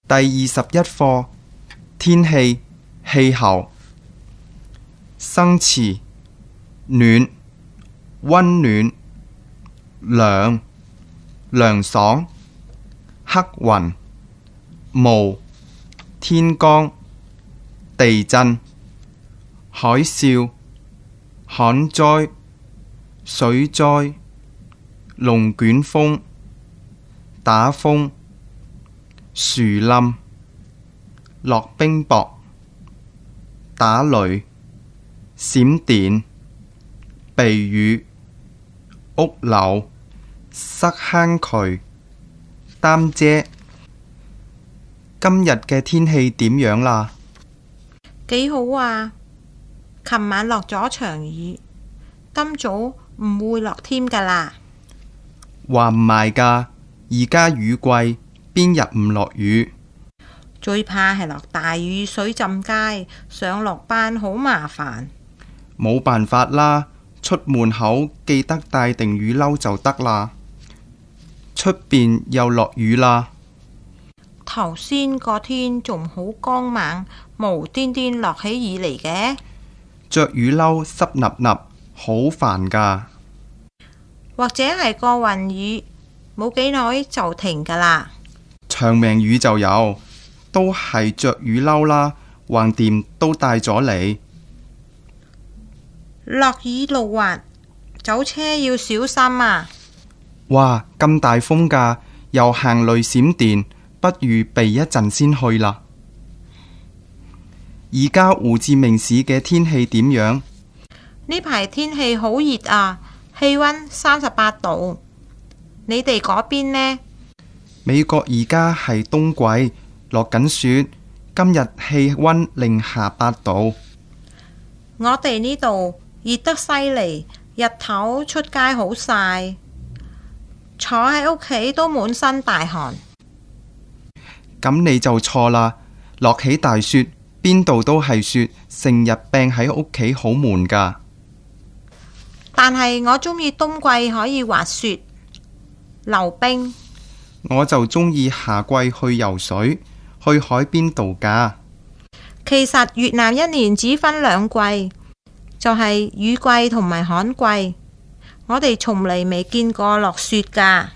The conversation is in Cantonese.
第21課天氣氣候生詞暖溫暖涼涼爽黑雲霧天光地震海嘯旱災水災龍捲風打風樹冧落冰雹打雷閃電避雨屋漏塞坑渠擔遮。今日嘅天氣點樣啦？幾好啊！琴晚落咗場雨，今早唔會落添㗎啦。話唔埋㗎，而家雨季，邊日唔落雨？最怕係落大雨，水浸街，上落班好麻煩。冇辦法啦，出門口記得帶定雨褸就得啦。出邊又落雨啦。頭先個天仲好光猛，無端端落起雨嚟嘅。着雨褸濕立立，好煩㗎。或者係個雲雨，冇幾耐就停㗎啦。長命雨就有，都係着雨褸啦，橫掂都帶咗嚟。落雨路滑，走車要小心啊！哇，咁大風㗎，又行雷閃電，不如避一陣先去啦。而家胡志明市嘅天氣點樣？呢排天氣好熱啊，氣溫38度。你哋嗰邊呢？美國而家係冬季，落緊雪，今日氣溫-8度。我哋呢度熱得犀利，日頭出街好曬，坐喺屋企都滿身大汗。咁你就錯啦，落起大雪，邊度都係雪，成日病喺屋企好悶㗎。但係我鍾意冬季可以滑雪、溜冰。我就鍾意夏季去游水，去海邊度假。其實越南一年只分2季，就係雨季同埋旱季。我哋從嚟未見過落雪㗎。